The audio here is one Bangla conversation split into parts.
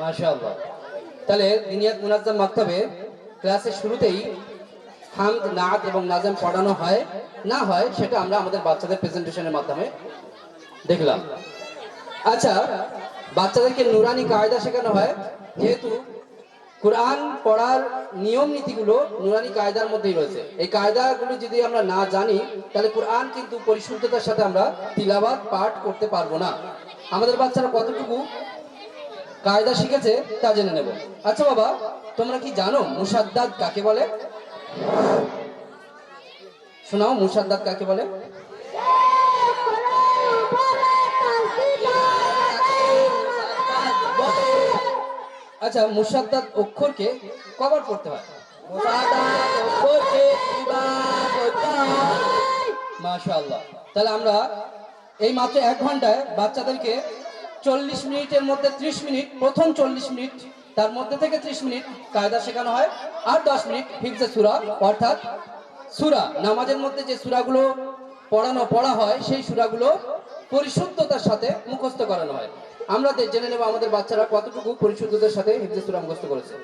মাশাআল্লাহ। তাহলে দিনিয়াত মুনাজ্জাম মাকতাবে ক্লাসের শুরুতেই হামদ, নাত এবং নাজাম পড়ানো হয় না হয় সেটা আমরা আমাদের বাচ্চাদের প্রেজেন্টেশনের মাধ্যমে দেখলাম। আচ্ছা, বাচ্চাদেরকে নুরানি কায়দা শেখানো হয়, যেহেতু কোরআন পড়ার নিয়ম নীতিগুলো নুরানি কায়দার মধ্যেই রয়েছে। এই কায়দাগুলো যদি আমরা না জানি তাহলে কোরআন কিন্তু পরিশুদ্ধতার সাথে আমরা তিলাওয়াত পাঠ করতে পারবো না। আমাদের বাচ্চারা কতটুকু কায়দা শিখেছে তা জেনে নেব। আচ্ছা বাবা, তোমরা কি জানো মুসাদ্দাদ কাকে বলে? শোনাও, মুসাদ্দাদ কাকে বলে? আচ্ছা, মুসাদ্দাদ অক্ষরকে কবার পড়তে হয়? মাশাআল্লাহ। তাহলে আমরা এই মাত্র 1 ঘন্টায় বাচ্চাদেরকে 40 মিনিটের মধ্যে 30 মিনিট, প্রথম 40 মিনিট তার মধ্যে থেকে 30 মিনিট কায়দা শেখানো হয়, আর 10 মিনিট হিফজে সূরা, অর্থাৎ সূরা নামাজের মধ্যে যে সূরাগুলো পড়া হয় সেই সূরাগুলো পরিশুদ্ধতার সাথে মুখস্থ করানো হয়। আমরা জেনে নেব আমাদের বাচ্চারা কতটুকু পরিশুদ্ধতার সাথে হিফজে সূরা মুখস্থ করেছে।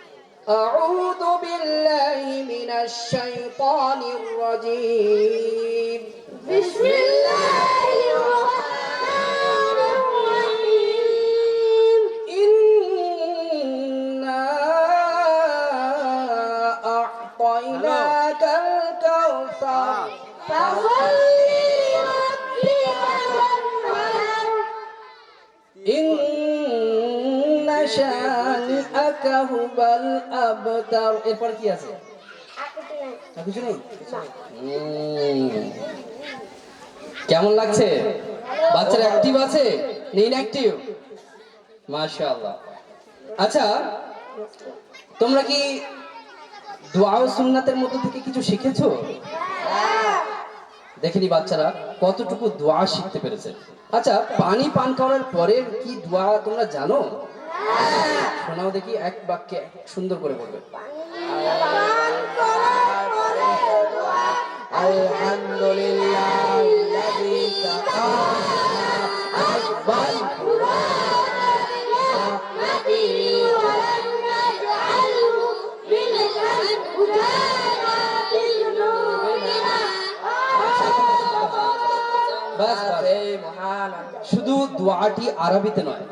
আউযু বিল্লাহি মিনাশ শাইতানির রাজীম। বিসমিল্লাহির রাহমানির রাহিম। ইন্না আ'তাইনাকাল কাউসার ফাসাল্লি লিরাব্বিকা ওয়ানহার। ইন্না শানিআকা হুয়াল আবতার। এরপর কি আছে? কিছু নেই? কেমন লাগছে? বাচ্চারা অ্যাক্টিভ আছে না ইনঅ্যাক্টিভ? মাশাআল্লাহ। আচ্ছা, তোমরা কি দোয়া ও সুন্নাতের মধ্যে থেকে কিছু শিখেছো? দেখেনি বাচ্চারা কতটুকু দোয়া শিখতে পেরেছে। আচ্ছা, পানি পান করার পরে কি দোয়া তোমরা জানো? শোনাও দেখি, এক বাক্যে সুন্দর করে বলবে। আলহামদুলিল্লাহিল্লাযী সাকানা আসবাল কুরআনাতি ওয়া লাম নাজআলহু বিলআন উজানা বিজুনুবিনা। বাস মহান। শুধু দোয়াটি আরবিতে নয়,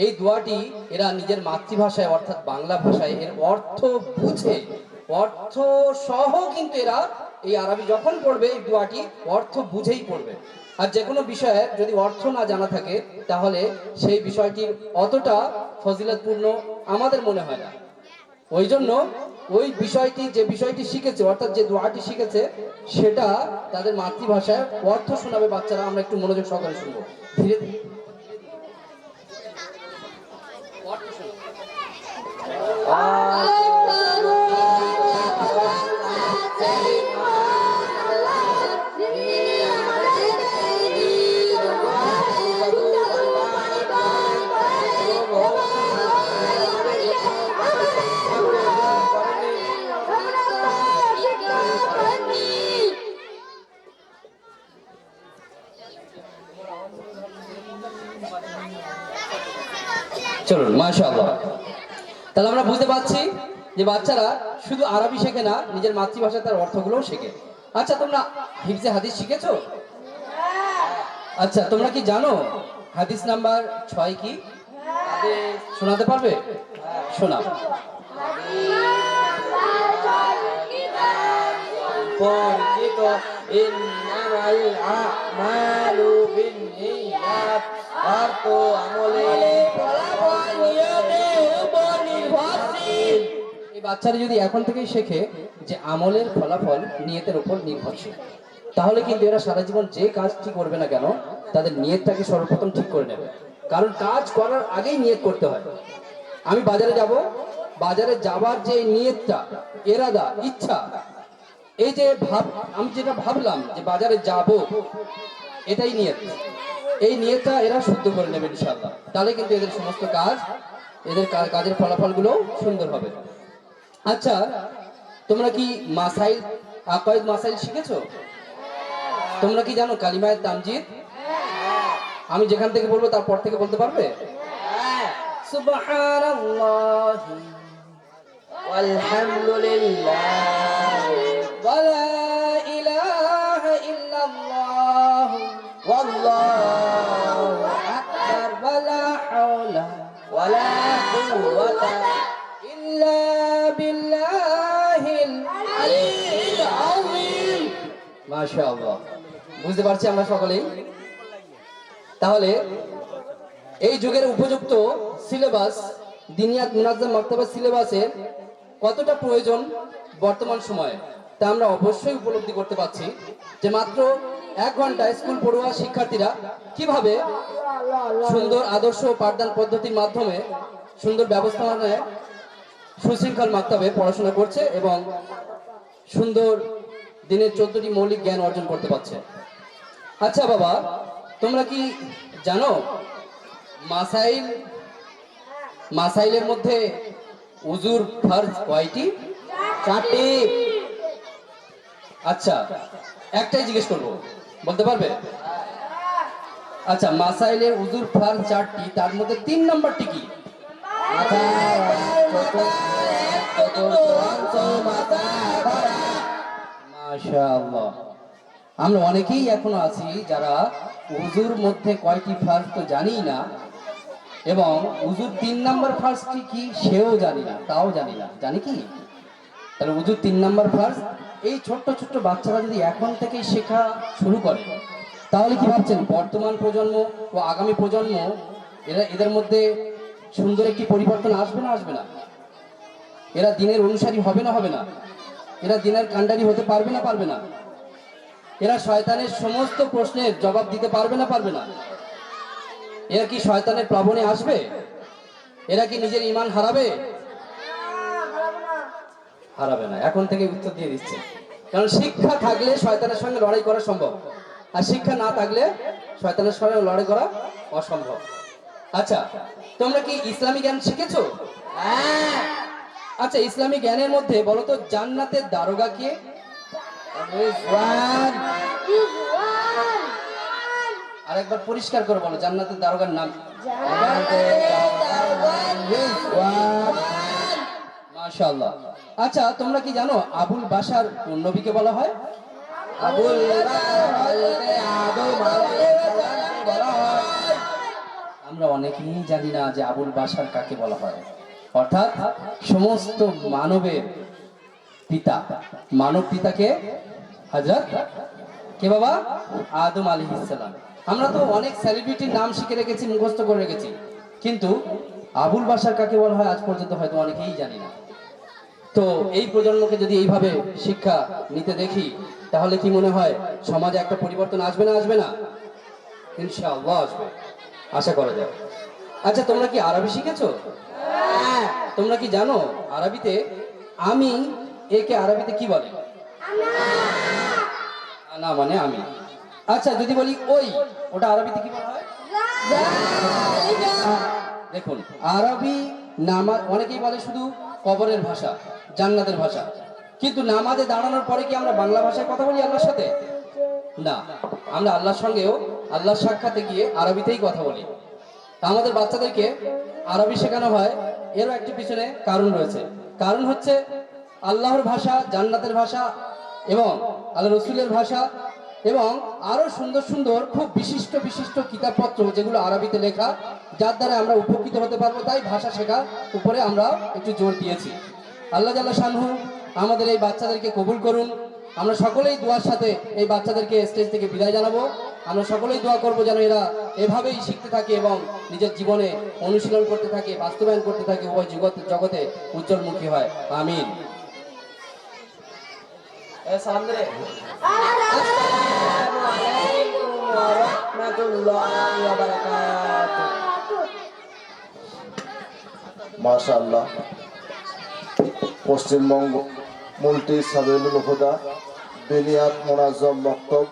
এই দোয়াটি এরা নিজের মাতৃভাষায় অর্থাৎ বাংলা ভাষায় এর অর্থ বুঝে, অর্থ সহ কিন্তু এরা এই আরবি যখন পড়বে এই দোয়াটি অর্থ বুঝেই পড়বে। আর যে কোনো বিষয়ে যদি অর্থ না জানা থাকে তাহলে সেই বিষয়টির অতটা ফজিলতপূর্ণ আমাদের মনে হয় না। ওই জন্য ওই বিষয়টি, যে বিষয়টি শিখেছে অর্থাৎ যে দোয়াটি শিখেছে সেটা তাদের মাতৃভাষায় অর্থ শোনাবে বাচ্চারা। আমরা একটু মনোযোগ সহকারে শুনবো। ধীরে ধীরে অর্থ শোনো। চলুন, মাশাআল্লাহ। তাহলে আমরা বুঝতে পারছি যে বাচ্চারা শুধু আরবি শেখে না, নিজের মাতৃভাষায় তার অর্থগুলোও শেখে। আচ্ছা, তোমরা হিফজে হাদিস শিখেছো? আচ্ছা, তোমরা কি জানো হাদিস নাম্বার 6 কি? শোনাতে পারবে? শোনাও। ইন্নামাল আমালু বিন্নিয়াত। অর্থ আমলের ফলাফল নিয়তের উপর নির্ভরশীল। এই বাচ্চারা যদি এখন থেকেই শেখে যে আমলের ফলাফল নিয়তের উপর নির্ভরশীল, তাহলে কিন্তু এরা সারা জীবন যে কাজটি করবে না কেন তাদের নিয়তটাকে সর্বপ্রথম ঠিক করে নেবে। কারণ কাজ করার আগেই নিয়ত করতে হয়। আমি বাজারে যাব, বাজারে যাবার যে নিয়তটা, এরাদা, ইচ্ছা, এই যে আমি যেটা ভাবলাম যে বাজারে যাব, এটাই নিয়ত। এই নিয়তটা এরা শুদ্ধ করে নেবে ইনশাআল্লাহ। তাহলে কিন্তু এদের সমস্ত কাজ, এদের কাজের ফলাফলগুলো সুন্দর হবে। আচ্ছা, তোমরা কি মাসাইল, আকায়েদ মাসাইল শিখেছো? তোমরা কি জানো কালিমায়ে তামজিদ? আমি যেখান থেকে বলবো তারপর থেকে বলতে পারবে? সুবহানাল্লাহি ওয়ালহামদুলিল্লাহ ওয়ালা ইলাহা ইল্লাল্লাহ ওয়াল্লাহু আকবার ওয়ালা হাওলা ওয়ালা কুওয়াতা ইল্লা বিল্লাহিল আলিয়্যিল আযীম। মাশাআল্লাহ। বুঝতে পারছি আমরা সকলেই। তাহলে এই যুগের উপযুক্ত সিলেবাস, দিনিয়াত মুনাজ্জাম মাকতাবা সিলেবাসের কতটা প্রয়োজন বর্তমান সময়ে তা আমরা অবশ্যই উপলব্ধি করতে পারছি যে মাত্র 1 ঘন্টা স্কুল পড়ুয়া শিক্ষার্থীরা কিভাবে সুন্দর আদর্শ পাঠদান পদ্ধতির মাধ্যমে সুন্দর ব্যবস্থাপনায় সুশৃঙ্খল মাকতাবে পড়াশোনা করছে এবং সুন্দর দিনের 14টি মৌলিক জ্ঞান অর্জন করতে পারছে। আচ্ছা বাবা, তোমরা কি জানো মাসাইলের মধ্যে উজুর ফরজ কয়টি? 4টি। আচ্ছা, একটাই জিজ্ঞেস করবো, বলতে পারবে? আচ্ছা, মাসাইলের উজুর ফরজ 4টি, তার মধ্যে 3 নম্বরটি কি? মাশাআল্লাহ। আমরা অনেকেই এখনো আছি যারা উজুর মধ্যে কয়টি ফরজ তো জানি না, এবং উজুর 3 নম্বর ফরজটি কি সেও জানি না, তাও জানি না। জানি কি? তাহলে উজুর 3 নম্বর ফরজ এই ছোট্ট ছোট্ট বাচ্চারা যদি এখন থেকেই শেখা শুরু করে, তাহলে কি ভাবছেন বর্তমান প্রজন্ম ও আগামী প্রজন্ম এদের মধ্যে সুন্দর একটি পরিবর্তন আসবে না আসবে না? এরা দিনের অনুসারী হবে না হবে না? এরা দিনের কাণ্ডারি হতে পারবে না পারবে না? এরা শয়তানের সমস্ত প্রশ্নের জবাব দিতে পারবে না পারবে না? এরা কি শয়তানের প্লাবনে আসবে? এরা কি নিজের ঈমান হারাবে? হারাবে না। এখন থেকে উত্তর দিয়ে দিচ্ছে, কারণ শিক্ষা থাকলে শয়তানের সঙ্গে লড়াই করা সম্ভব, আর শিক্ষা না থাকলে শয়তানের সঙ্গে লড়াই করা অসম্ভব। আচ্ছা, তোমরা কি ইসলামী জ্ঞান শিখেছো? আচ্ছা, ইসলামী জ্ঞানের মধ্যে বলো তো জান্নাতের দারোগা কে? আরেকবার পরিষ্কার করে বলো, জান্নাতের দারোগার নাম? মাশাআল্লাহ। আচ্ছা, তোমরা কি জানো আবুল বাশার কোন নবীকে বলা হয়? আমরা অনেকেই জানি না যে আবুল বাশার কাকে বলা হয়। অর্থাৎ সমস্ত মানবের পিতা, মানব পিতাকে হযরত কে বাবা? আদম আলাইহিস সালাম। আমরা তো অনেক সেলিব্রিটির নাম শিখে রেখেছি, মুখস্থ করে রেখেছি, কিন্তু আবুল বাশার কাকে বলা হয় আজ পর্যন্ত হয়তো অনেকেই জানি না। তো এই প্রজন্মকে যদি এইভাবে শিক্ষা নিতে দেখি, তাহলে কি মনে হয় সমাজে একটা পরিবর্তন আসবে না আসবে না? ইনশাআল্লাহ আসবে, আশা করা যায়। আচ্ছা, তোমরা কি আরবি শিখেছো? তোমরা কি জানো আরবিতে আমি একে আরবিতে কি বলে? না মানে আমি। আচ্ছা, যদি বলি ওই, ওটা আরবিতে কি বলা হয়? দেখুন, আরবি নামাজ অনেকেই বলে শুধু কবরের ভাষা, জান্নাতের ভাষা, কিন্তু নামাজে দাঁড়ানোর পরে কি আমরা বাংলা ভাষায় কথা বলি আল্লাহর সাথে? না, আমরা আল্লাহর সঙ্গেও আল্লাহর সাক্ষাতে গিয়ে আরবিতেই কথা বলি। আমাদের বাচ্চাদেরকে আরবি শেখানো হয়, এরও একটি পিছনে কারণ রয়েছে। কারণ হচ্ছে আল্লাহর ভাষা, জান্নাতের ভাষা এবং আল্লাহ রসুলের ভাষা, এবং আরো সুন্দর সুন্দর খুব বিশিষ্ট বিশিষ্ট কিতাবপত্র যেগুলো আরবিতে লেখা, যার দ্বারা আমরা উপকৃত হতে পারবো। তাই ভাষা শেখার উপরে আমরা একটু জোর দিয়েছি। আল্লাহ জাল্লা শানহু আমাদের এই বাচ্চাদেরকে কবুল করুন। আমরা সকলেই দোয়ার সাথে এই বাচ্চাদেরকে স্টেজ থেকে বিদায় জানাবো। আমরা সকলেই দোয়া করবো যেন এরা এভাবেই শিখতে থাকে এবং নিজের জীবনে অনুশীলন করতে থাকে, বাস্তবায়ন করতে থাকে, উভয় জগতে উজ্জ্বলমুখী হয়। আমিন। মাশাআল্লাহ। পশ্চিমবঙ্গ মুলটি সাবিলুল হুদা বিনিয়াত মুনাজ্জম মক্তব